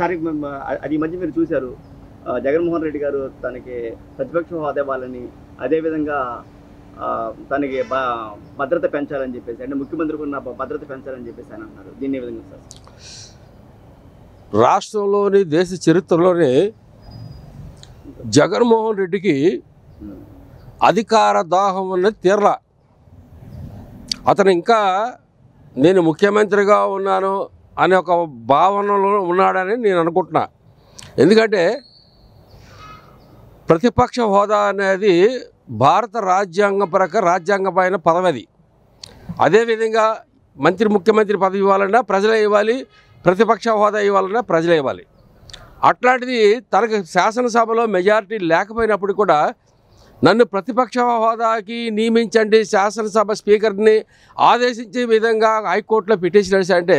ఒకసారి అది ఈ మధ్య మీరు చూశారు, జగన్మోహన్ రెడ్డి గారు తనకి ప్రతిపక్ష హోదా ఇవ్వాలని, అదేవిధంగా తనకి భద్రత పెంచాలని చెప్పేసి, అంటే ముఖ్యమంత్రికి ఉన్న భద్రత పెంచాలని చెప్పేసి ఆయన అన్నారు. దీన్ని ఏ విధంగా సార్? రాష్ట్రంలోని దేశ చరిత్రలోనే జగన్మోహన్ రెడ్డికి అధికార దాహం అన్నది తీరలా. అతను ఇంకా నేను ముఖ్యమంత్రిగా ఉన్నాను అనే ఒక భావనలో ఉన్నాడని నేను అనుకుంటున్నా. ఎందుకంటే ప్రతిపక్ష హోదా అనేది భారత రాజ్యాంగపరమైన పదవి. అదేవిధంగా ముఖ్యమంత్రి పదవి ఇవ్వాలన్నా ప్రజలే ఇవ్వాలి, ప్రతిపక్ష హోదా ఇవ్వాలన్నా ప్రజలే ఇవ్వాలి. అట్లాంటిది తనకు శాసనసభలో మెజారిటీ లేకపోయినప్పుడు కూడా నన్ను ప్రతిపక్ష హోదాకి నియమించండి, శాసనసభ స్పీకర్ని ఆదేశించే విధంగా హైకోర్టులో పిటిషన్ వేశారంటే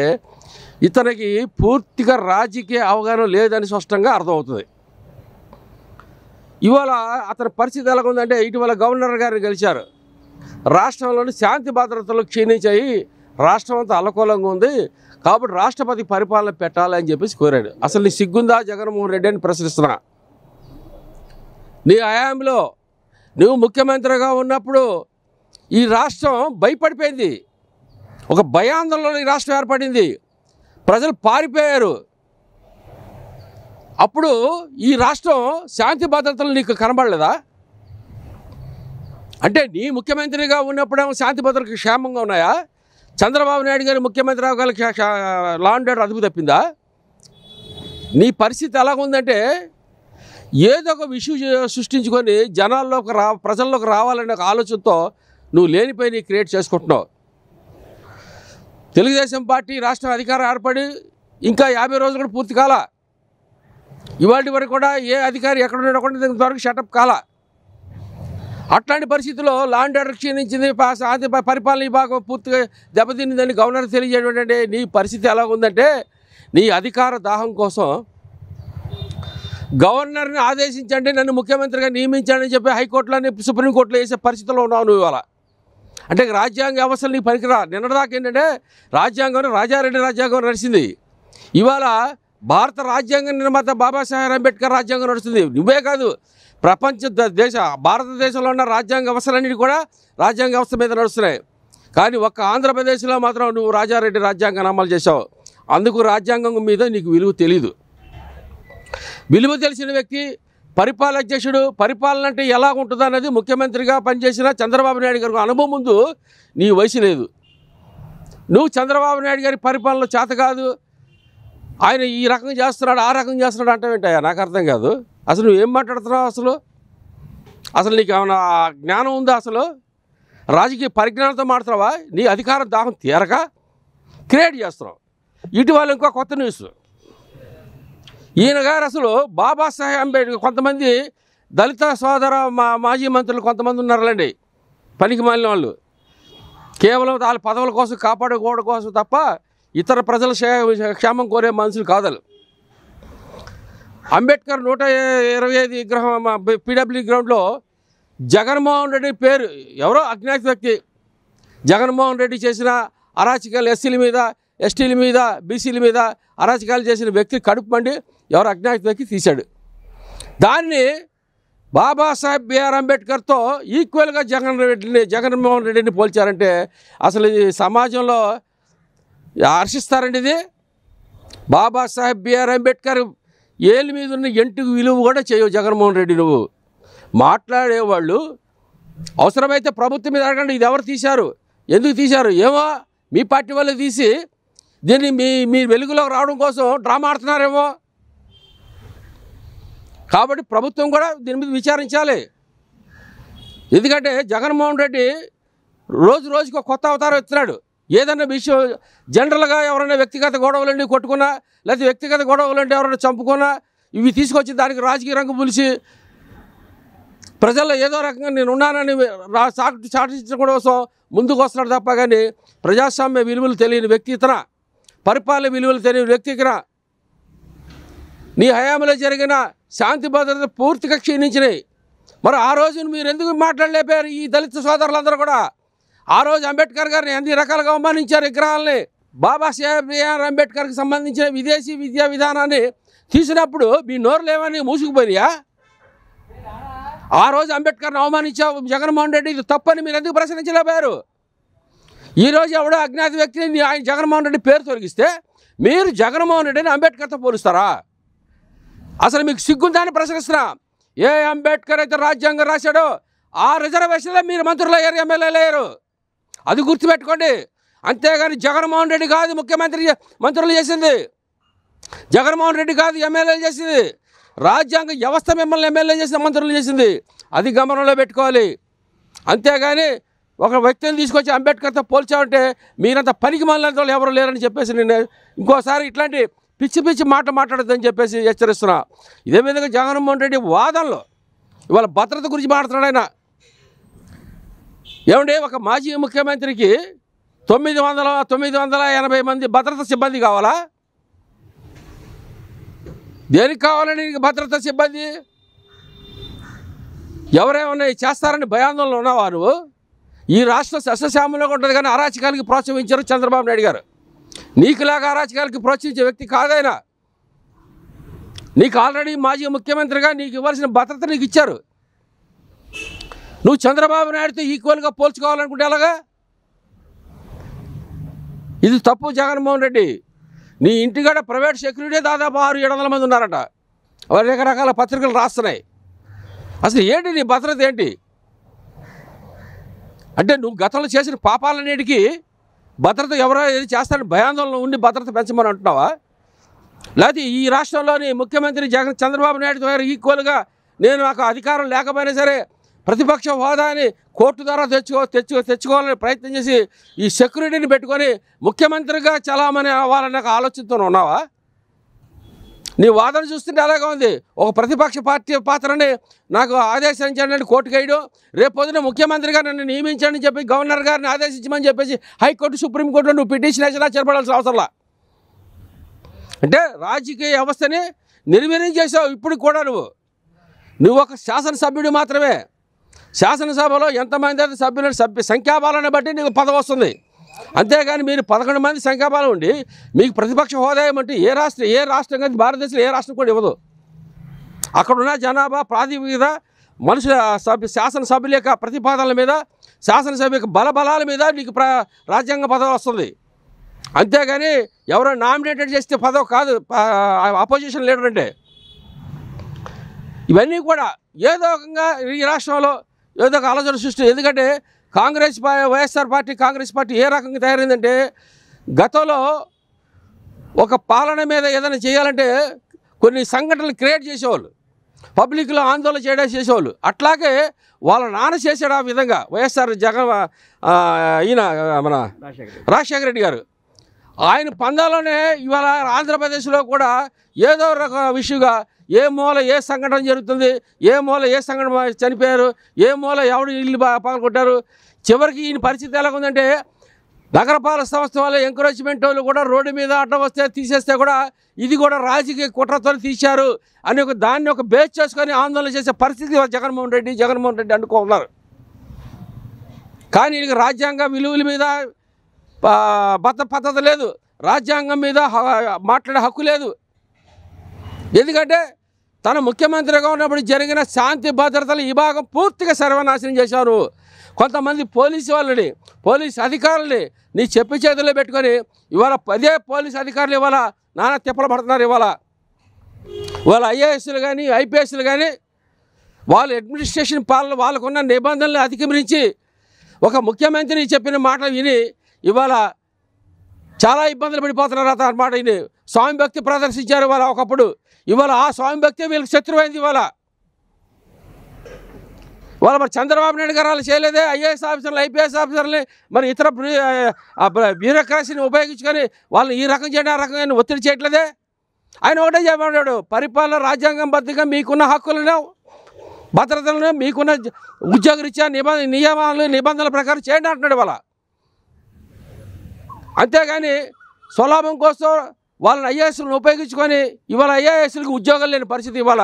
ఇతనికి పూర్తిగా రాజకీయ అవగాహన లేదని స్పష్టంగా అర్థమవుతుంది. ఇవాళ అతని పరిస్థితి ఎలా ఉందంటే, ఇటీవల గవర్నర్ గారిని గెలిచారు. రాష్ట్రంలోని శాంతి భద్రతలు క్షీణించాయి, రాష్ట్రం అంతా అల్లకూలంగా ఉంది, కాబట్టి రాష్ట్రపతి పరిపాలన పెట్టాలని చెప్పేసి కోరాడు. అసలు నీ సిగ్గుందా జగన్మోహన్ రెడ్డి అని ప్రశ్నిస్తున్నా. నీ హయాంలో నువ్వు ముఖ్యమంత్రిగా ఉన్నప్పుడు ఈ రాష్ట్రం భయపడిపోయింది, ఒక భయాందోళనలో ఈ రాష్ట్రం ఏర్పడింది, ప్రజలు పారిపోయారు. అప్పుడు ఈ రాష్ట్రం శాంతి భద్రతలు నీకు కనబడలేదా? అంటే నీ ముఖ్యమంత్రిగా ఉన్నప్పుడేమో శాంతి భద్రతలు క్షేమంగా ఉన్నాయా? చంద్రబాబు నాయుడు గారి ముఖ్యమంత్రి అవగాలకి లా అండ్ ఆర్డర్ అదుపు తప్పిందా? నీ పరిస్థితి ఎలాగుందంటే ఏదో ఒక ఇష్యూ సృష్టించుకొని ప్రజల్లోకి రావాలనే ఒక ఆలోచనతో నువ్వు లేనిపోయి క్రియేట్ చేసుకుంటున్నావు. తెలుగుదేశం పార్టీ రాష్ట్రం అధికారం ఏర్పడి ఇంకా 50 రోజులు కూడా పూర్తి కాల. ఇవాటి వరకు కూడా ఏ అధికారి ఎక్కడున్నాడో కూడా ఇంతవరకు షటప్ కాల. అట్లాంటి పరిస్థితుల్లో లా అండ్ ఆర్డర్ క్షీణించింది, పరిపాలన విభాగం పూర్తిగా దెబ్బతిందని గవర్నర్ తెలియజేయడం అంటే నీ పరిస్థితి ఎలా ఉందంటే, నీ అధికార దాహం కోసం గవర్నర్ని ఆదేశించండి, నన్ను ముఖ్యమంత్రిగా నియమించండి అని చెప్పి హైకోర్టులోని సుప్రీంకోర్టులో వేసే పరిస్థితిలో ఉన్నావు నువ్వు ఇవాళ. అంటే రాజ్యాంగ వ్యవస్థలు నీకు పనికిరా. నిన్నటిదాకా ఏంటంటే రాజారెడ్డి రాజ్యాంగం నడిచింది, ఇవాళ భారత రాజ్యాంగ నిర్మాత బాబాసాహెబ్ అంబేద్కర్ రాజ్యాంగం నడుస్తుంది. నువ్వే కాదు, భారతదేశంలో ఉన్న రాజ్యాంగ వ్యవస్థలన్నిటి కూడా రాజ్యాంగ వ్యవస్థ మీద నడుస్తున్నాయి. కానీ ఒక్క ఆంధ్రప్రదేశ్లో మాత్రం నువ్వు రాజారెడ్డి రాజ్యాంగాన్ని అమలు చేసావు. అందుకు రాజ్యాంగం మీద నీకు విలువ తెలీదు. విలువ తెలిసిన వ్యక్తి పరిపాలన అధ్యక్షుడు, పరిపాలన అంటే ఎలా ఉంటుందో అన్నది ముఖ్యమంత్రిగా పనిచేసిన చంద్రబాబు నాయుడు గారికి అనుభవం ముందు నీ వయసు లేదు. నువ్వు చంద్రబాబు నాయుడు గారి పరిపాలనలో చేత కాదు, ఆయన ఈ రకం చేస్తున్నాడు ఆ రకం చేస్తున్నాడు అంటావేంటయ్యా? నాకు అర్థం కాదు. అసలు నువ్వేం మాట్లాడుతున్నావు? అసలు నీకు ఏమైనా జ్ఞానం ఉందా? అసలు రాజకీయ పరిజ్ఞానంతో మాట్లాడతావా? నీ అధికారం దాహం తీరక క్రియేట్ చేస్తున్నావు. ఇటీవల ఇంకో కొత్త న్యూస్, ఈయన గారు అసలు బాబాసాహెబ్ అంబేద్కర్ కొంతమంది దళిత సోదర మాజీ మంత్రులు కొంతమంది ఉన్నారులేండి, పనికి మాలిన వాళ్ళు, కేవలం వాళ్ళ పదవుల కోసం కాపాడుకోవడం కోసం తప్ప ఇతర ప్రజల క్షేమం కోరే మనుషులు కాదు. అంబేద్కర్ 125 విగ్రహం పీడబ్ల్యూ గ్రౌండ్లో జగన్మోహన్ రెడ్డి పేరు ఎవరో అజ్ఞాత వ్యక్తి, జగన్మోహన్ రెడ్డి చేసిన అరాచకాలు ఎస్సీల మీద, ఎస్టీల మీద, బీసీల మీద అరాచకాలు చేసిన వ్యక్తి కడుపు మండి ఎవరో అజ్ఞాత వ్యక్తి తీశాడు. దాన్ని బాబాసాహెబ్ బిఆర్ అంబేద్కర్తో ఈక్వల్గా జగన్మోహన్ రెడ్డిని పోల్చారంటే అసలు ఈ సమాజంలో హర్షిస్తారండి. ఇది బాబాసాహెబ్ బిఆర్ అంబేద్కర్ ఏళ్ళ మీద ఉన్న ఎంటుకు విలువ కూడా చేయవు జగన్మోహన్ రెడ్డి. నువ్వు మాట్లాడేవాళ్ళు అవసరమైతే ప్రభుత్వం మీద అడగండి, ఇది ఎవరు తీశారు, ఎందుకు తీశారు, ఏమో మీ పార్టీ వాళ్ళు తీసి దీన్ని మీ వెలుగులోకి రావడం కోసం డ్రామా ఆడుతున్నారేమో. కాబట్టి ప్రభుత్వం కూడా దీని మీద విచారించాలి. ఎందుకంటే జగన్మోహన్ రెడ్డి రోజుకి ఒక కొత్త అవతారం ఎత్తున్నాడు. ఏదన్నా విషయం జనరల్గా ఎవరైనా వ్యక్తిగత గొడవలండి కొట్టుకున్నా, లేకపోతే వ్యక్తిగత గొడవలండి ఎవరైనా చంపుకున్నా ఇవి తీసుకొచ్చి దానికి రాజకీయ రంగు పులిసి ప్రజల్లో ఏదో రకంగా నేను ఉన్నానని సాటించడం కోసం ముందుకు వస్తున్నాడు తప్ప కానీ ప్రజాస్వామ్య విలువలు తెలియని వ్యక్తి ఇతర, పరిపాలన విలువలు తెలియని వ్యక్తి ఇతర. నీ హయాంలో జరిగిన శాంతి భద్రత పూర్తిగా క్షీణించినాయి. మరి ఆ రోజున మీరు ఎందుకు మాట్లాడలేపారు? ఈ దళిత సోదరులందరూ కూడా ఆ రోజు అంబేద్కర్ గారిని అన్ని రకాలుగా అవమానించారు. విగ్రహాలని బాబాసాహెబ్ బిఆర్ అంబేద్కర్కి సంబంధించిన విదేశీ విద్యా విధానాన్ని తీసినప్పుడు మీ నోరులు ఏమని మూసుకుపోయినాయా? ఆ రోజు అంబేద్కర్ని అవమానించావు జగన్మోహన్ రెడ్డి, ఇది తప్పని మీరు ఎందుకు ప్రశ్నించలేకపోయారు? ఈరోజు ఎవడో అజ్ఞాత వ్యక్తిని ఆయన జగన్మోహన్ రెడ్డి పేరు తొలగిస్తే మీరు జగన్మోహన్ రెడ్డిని అంబేద్కర్తో పోలుస్తారా? అసలు మీకు సిగ్గుందని ప్రశ్నిస్తున్నా. ఏ అంబేద్కర్ అయితే రాజ్యాంగం రాశాడో ఆ రిజర్వేషన్లో మీరు మంత్రులు అయ్యారు, ఎమ్మెల్యేలు అయ్యారు. అది గుర్తుపెట్టుకోండి. అంతేగాని జగన్మోహన్ రెడ్డి కాదు ముఖ్యమంత్రి మంత్రులు చేసింది, జగన్మోహన్ రెడ్డి కాదు ఎమ్మెల్యేలు చేసింది, రాజ్యాంగ వ్యవస్థ మిమ్మల్ని ఎమ్మెల్యే చేసిన మంత్రులు చేసింది. అది గమనంలో పెట్టుకోవాలి. అంతేగాని ఒక వ్యక్తిని తీసుకొచ్చి అంబేద్కర్తో పోల్చామంటే మీరంత పనికి మాలిన ఎవరు లేరని చెప్పేసి నేను ఇంకోసారి ఇట్లాంటి పిచ్చి పిచ్చి మాట్లాడద్దని చెప్పేసి హెచ్చరిస్తున్నా. ఇదే విధంగా జగన్మోహన్ రెడ్డి వాదనలో ఇవాళ భద్రత గురించి మాట్లాడుతున్నాడు ఆయన. ఏమంటే ఒక మాజీ ముఖ్యమంత్రికి 980 మంది భద్రతా సిబ్బంది కావాలా? దేనికి కావాలని భద్రతా సిబ్బంది? ఎవరేమన్నా చేస్తారని భయాందోళనలో ఉన్నావా నువ్వు? ఈ రాష్ట్రం సస్యశ్యామలంగా ఉంటుంది, కానీ అరాచకాలకి ప్రోత్సహించారు చంద్రబాబు నాయుడు గారు. నీకులాగా అరాచకాలకి ప్రోత్సహించే వ్యక్తి కాదైనా. నీకు ఆల్రెడీ మాజీ ముఖ్యమంత్రిగా నీకు ఇవ్వాల్సిన భద్రత నీకు ఇచ్చారు. నువ్వు చంద్రబాబు నాయుడుతో ఈక్వల్గా పోల్చుకోవాలనుకుంటే ఎలాగా? ఇది తప్పు జగన్మోహన్ రెడ్డి. నీ ఇంటికాడ ప్రైవేట్ సెక్యూరిటీ దాదాపు 600-700 మంది ఉన్నారట. రకరకాల పత్రికలు రాస్తున్నాయి. అసలు ఏంటి నీ భద్రత ఏంటి? అంటే నువ్వు గతంలో చేసిన పాపాలన్నిటికీ భద్రత ఎవరో ఏది చేస్తారని భయాందోళన ఉండి భద్రత పెంచమని అంటున్నావా? లేకపోతే ఈ రాష్ట్రంలోని ముఖ్యమంత్రి చంద్రబాబు నాయుడు గారు ఈక్వల్గా నాకు అధికారం లేకపోయినా సరే ప్రతిపక్ష హోదాని కోర్టు ద్వారా తెచ్చుకోవాలని ప్రయత్నం చేసి ఈ సెక్యూరిటీని పెట్టుకొని ముఖ్యమంత్రిగా చలామణి అవ్వాలన్న ఆలోచనతో ఉన్నావా? నీ వాదన చూస్తుంటే అలాగే ఉంది. ఒక ప్రతిపక్ష పార్టీ పాత్రని నాకు ఆదేశించండి అని కోర్టుకు వేయడం, రేపు పొద్దున ముఖ్యమంత్రిగా నన్ను నియమించండి అని చెప్పి గవర్నర్ గారిని ఆదేశించమని చెప్పేసి హైకోర్టు సుప్రీంకోర్టులో నువ్వు పిటిషన్ వేసినా చేరబడాల్సిన అవసరంలా. అంటే రాజకీయ వ్యవస్థని నిర్వీర్యం చేసావు. ఇప్పుడు కూడా నువ్వు ఒక శాసనసభ్యుడు మాత్రమే. శాసనసభలో ఎంతమంది అయితే సభ్యుల సంఖ్యాబలాన్ని బట్టి నీకు పదవి వస్తుంది. అంతేగాని మీరు 11 మంది సంఖ్యాబలం ఉండి మీకు ప్రతిపక్ష హోదా ఏమంటే ఏ రాష్ట్రం కానీ భారతదేశంలో ఏ రాష్ట్రం కూడా ఇవ్వదు. అక్కడున్న జనాభా ప్రాతినిధ్యత మనుషుల శాసనసభ్యుల యొక్క ప్రతిపాదనల మీద, శాసనసభ యొక్క బలబలాల మీద నీకు రాజ్యాంగ పదవి వస్తుంది. అంతేగాని ఎవరో నామినేటెడ్ చేస్తే పదవి కాదు అపోజిషన్ లీడర్ అంటే. ఇవన్నీ కూడా ఏదో రకంగా ఈ రాష్ట్రంలో ఏదో ఒక ఆలోచన సృష్టి. ఎందుకంటే వైఎస్ఆర్ పార్టీ కాంగ్రెస్ పార్టీ ఏ రకంగా తయారైందంటే గతంలో ఒక పాలన మీద ఏదైనా చేయాలంటే కొన్ని సంఘటనలు క్రియేట్ చేసేవాళ్ళు, పబ్లిక్లో ఆందోళన చేసేవాళ్ళు. అట్లాగే వాళ్ళ నాన్న చేశాడు ఆ విధంగా వైఎస్ఆర్ ఈయన మన రాజశేఖర రెడ్డి గారు. ఆయన పందాలోనే ఇవాళ ఆంధ్రప్రదేశ్లో కూడా ఏదో రక విషయంగా ఏ మూల ఏ సంఘటన జరుగుతుంది, ఏ మూల ఏ సంఘటన చనిపోయారు, ఏ మూల ఎవడు ఇల్లు పగలగొట్టారు. చివరికి ఈయన పరిస్థితి ఎలా ఉందంటే నగరపాలక సంస్థ వాళ్ళ ఎంకరేజ్మెంట్ వాళ్ళు కూడా రోడ్డు మీద అడ్డం వస్తే తీసేస్తే కూడా ఇది కూడా రాజకీయ కుట్రతో తీశారు అని దాన్ని ఒక బేస్ చేసుకొని ఆందోళన చేసే పరిస్థితి జగన్మోహన్ రెడ్డి అనుకున్నారు. కానీ ఈయనకి రాజ్యాంగ విలువల మీద పద్ధతి లేదు, రాజ్యాంగం మీద మాట్లాడే హక్కు లేదు. ఎందుకంటే తన ముఖ్యమంత్రిగా ఉన్నప్పుడు జరిగిన శాంతి భద్రతలు ఈ భాగం పూర్తిగా సర్వనాశనం చేశారు. కొంతమంది పోలీసు అధికారులని నీ చెప్పి చేతుల్లో పెట్టుకొని ఇవాళ అదే పోలీసు అధికారులు ఇవాళ నానా తిప్పలు పడుతున్నారు. ఇవాళ ఐఏఎస్లు కానీ ఐపీఎస్లు కానీ వాళ్ళు అడ్మినిస్ట్రేషన్ పాలన వాళ్ళకున్న నిబంధనలు అధిగమించి ఒక ముఖ్యమంత్రి చెప్పిన మాటలు విని ఇవాళ చాలా ఇబ్బందులు పడిపోతున్నారు అన్నమాట. ఇది స్వామి భక్తి ప్రదర్శించారు ఇవాళ ఒకప్పుడు. ఇవాళ ఆ స్వామి భక్తి వీళ్ళకి శత్రువైంది. ఇవాళ మరి చంద్రబాబు నాయుడు గారు వాళ్ళు చేయలేదే. ఐఏఎస్ ఆఫీసర్లు ఐపీఎస్ ఆఫీసర్ని మరి ఇతర బ్యూరోక్రసీని ఉపయోగించుకొని వాళ్ళని ఈ రకం చేయడం ఆ రకంగా ఒత్తిడి చేయట్లేదే. ఆయన ఒకటే చెప్పాడు, పరిపాలన రాజ్యాంగం బద్దంగా మీకున్న హక్కులను భద్రతలను మీకున్న ఉద్యోగరీత్యా నిబంధనల ప్రకారం చేయండి అంటున్నాడు ఇవాళ. అంతేగాని స్వలాభం కోసం వాళ్ళని ఐఏఎస్లను ఉపయోగించుకొని ఇవాళ ఐఏఎస్లకు ఉద్యోగాలు లేని పరిస్థితి ఇవాళ.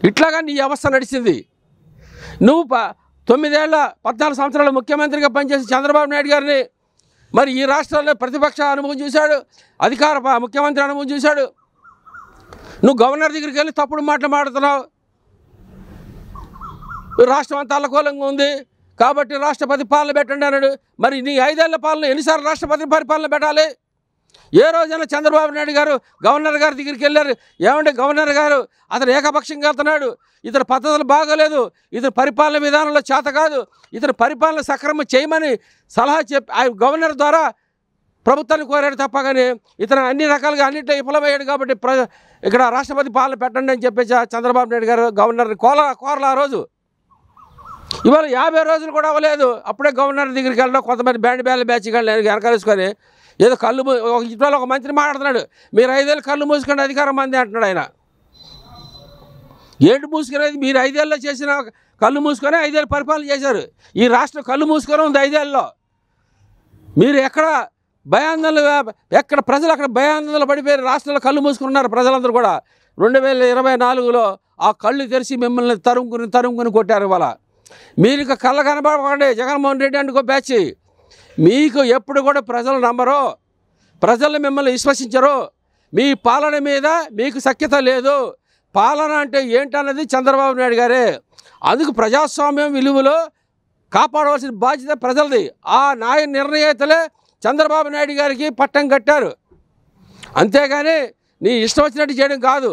ఇట్లాగా నీ వ్యవస్థ నడిచింది. నువ్వు 14 సంవత్సరాలు ముఖ్యమంత్రిగా పనిచేసి చంద్రబాబు నాయుడు గారిని మరి ఈ రాష్ట్రాల్లో ప్రతిపక్ష అనుభవం చూశాడు, అధికార ముఖ్యమంత్రి అనుభవం చూశాడు. నువ్వు గవర్నర్ దగ్గరికి వెళ్ళి తప్పుడు మాటలు మాడుతున్నావు. రాష్ట్రం అంతా అల్లకూలంగా ఉంది కాబట్టి రాష్ట్రపతి పాలన పెట్టండి అన్నాడు. మరి నీ 5 ఏళ్ల పాలన ఎన్నిసార్లు రాష్ట్రపతి పరిపాలన పెట్టాలి? ఏ రోజైనా చంద్రబాబు నాయుడు గారు గవర్నర్ గారి దగ్గరికి వెళ్ళారు, ఏమంటే గవర్నర్ గారు అతను ఏకపక్షంగా వెళ్తున్నాడు, ఇతని పద్ధతులు బాగోలేదు, ఇతని పరిపాలన విధానంలో చేత కాదు, ఇతని పరిపాలన సక్రమం చేయమని సలహా చెప్పి ఆ గవర్నర్ ద్వారా ప్రభుత్వాన్ని కోరాడు తప్ప కానీ ఇతను అన్ని రకాలుగా అన్నింటిలో విఫలమయ్యాడు కాబట్టి ఇక్కడ రాష్ట్రపతి పాలన పెట్టండి అని చెప్పేసి చంద్రబాబు నాయుడు గారు గవర్నర్ని కోరల ఆ రోజు. ఇవాళ 50 రోజులు కూడా అవ్వలేదు, అప్పుడే గవర్నర్ దగ్గరికి వెళ్ళడం కొంతమంది బ్యాచ్ వెనకాలేసుకొని ఏదో ఇవాళ ఒక మంత్రి మాట్లాడుతున్నాడు, మీరు 5 ఏళ్ళు కళ్ళు మూసుకొని అధికారం మంది అంటున్నాడు. ఆయన ఏంటి మూసుకునేది? మీరు 5 ఏళ్ళలో చేసిన కళ్ళు మూసుకొని 5 ఏళ్ళు పరిపాలన చేశారు. ఈ రాష్ట్రం కళ్ళు మూసుకొని ఉంది 5 ఏళ్ళలో. మీరు ఎక్కడ ప్రజలు అక్కడ భయాందోళనలు పడిపోయారు, రాష్ట్రంలో కళ్ళు మూసుకున్నారు ప్రజలందరూ కూడా. 2024లో ఆ కళ్ళు తెరిచి మిమ్మల్ని తరుముకుని కొట్టారు. ఇవాళ మీరు ఇక కళ్ళ కనబడకండి. జగన్మోహన్ రెడ్డి అంటూ బ్యాచ్ మీకు ఎప్పుడు కూడా ప్రజలు నమ్మరు, ప్రజలు మిమ్మల్ని విశ్వసించరు, మీ పాలన మీద మీకు సఖ్యత లేదు. పాలన అంటే ఏంటన్నది చంద్రబాబు నాయుడు గారే. అందుకు ప్రజాస్వామ్యం విలువలు కాపాడవలసిన బాధ్యత ప్రజలది. ఆ నిర్ణయేతలే చంద్రబాబు నాయుడు గారికి పట్టం కట్టారు. అంతేగాని నీ ఇష్టం వచ్చినట్టు చేయడం కాదు.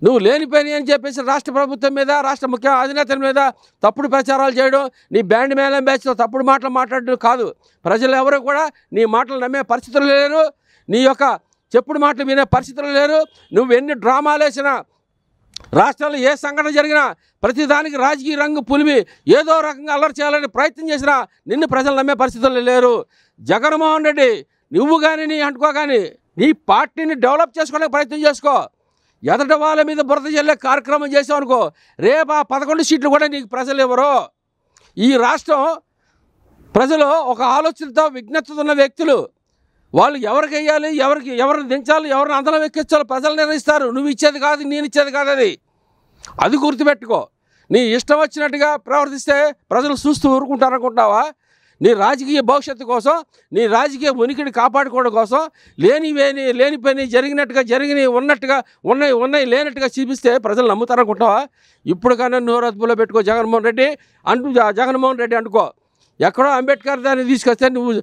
నువ్వు లేనిపోయి అని చెప్పేసి రాష్ట్ర ప్రభుత్వం మీద రాష్ట్ర ముఖ్య అధినేతల మీద తప్పుడు ప్రచారాలు చేయడం, నీ బ్యాండ్ మేళం బ్యాచ్తో తప్పుడు మాటలు మాట్లాడడం కాదు. ప్రజలు ఎవరు కూడా నీ మాటలు నమ్మే పరిస్థితులు లేరు, నీ యొక్క చెప్పుడు మాటలు వినే పరిస్థితులు లేరు. నువ్వు ఎన్ని డ్రామాలు వేసినా, రాష్ట్రంలో ఏ సంఘటన జరిగినా ప్రతిదానికి రాజకీయ రంగు పులిమి ఏదో రకంగా అల్లరి చేయాలని ప్రయత్నం చేసినా నిన్ను ప్రజలు నమ్మే పరిస్థితులు లేరు. జగన్మోహన్ రెడ్డి నువ్వు కానీ నీ అంటుకో కానీ నీ పార్టీని డెవలప్ చేసుకోవడానికి ప్రయత్నం చేసుకో. ఎదట వాళ్ళ మీద బురద జల్లే కార్యక్రమం చేసావు అనుకో, రేపు ఆ 11 సీట్లు కూడా నీకు ప్రజలు ఇవ్వరు. ఈ రాష్ట్రం ప్రజలు ఒక ఆలోచనతో విజ్ఞతతో ఉన్న వ్యక్తులు, వాళ్ళు ఎవరికి వేయాలి, ఎవరిని దించాలి, ఎవరిని అందరం ఎక్కించాలో ప్రజలు నిర్ణయిస్తారు. నువ్వు ఇచ్చేది కాదు, నేను ఇచ్చేది కాదు. అది గుర్తుపెట్టుకో. నీ ఇష్టం వచ్చినట్టుగా ప్రవర్తిస్తే ప్రజలు చూస్తూ ఊరుకుంటారనుకుంటావా? నీ రాజకీయ భవిష్యత్తు కోసం, నీ రాజకీయ ఉనికిని కాపాడుకోవడం కోసం లేని పని ఉన్నట్టుగా ఉన్నాయి లేనట్టుగా చూపిస్తే ప్రజలు నమ్ముతారనుకుంటావా? ఇప్పుడు కానీ నోరు అదుపులో పెట్టుకో. జగన్మోహన్ రెడ్డి అనుకో. ఎక్కడో అంబేద్కర్ దాన్ని తీసుకొస్తే నువ్వు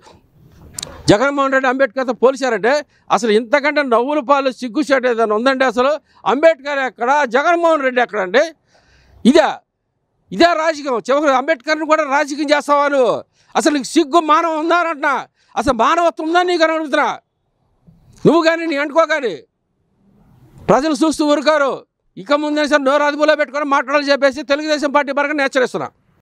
జగన్మోహన్ రెడ్డి అంబేద్కర్తో పోల్చారంటే అసలు ఇంతకంటే నవ్వుల పాలు సిగ్గుచేట ఏదైనా ఉందండి? అసలు అంబేద్కర్ ఎక్కడ, జగన్మోహన్ రెడ్డి ఎక్కడండి? ఇదే రాజకీయం. చివరికి అంబేద్కర్ని కూడా రాజకీయం చేస్తావా నువ్వు? అసలు నీకు సిగ్గు మానవం ఉందా అని అంటున్నా. అసలు మానవత్వం ఉందా నీకు అని అడుగుతున్నా. నువ్వు కానీ నీ అంటుకో కానీ ప్రజలు చూస్తూ ఊరుకారు. ఇక ముందే సార్ నోరు అదుపులో పెట్టుకొని మాట్లాడాలి చెప్పేసి తెలుగుదేశం పార్టీ పరంగా హెచ్చరిస్తున్నా.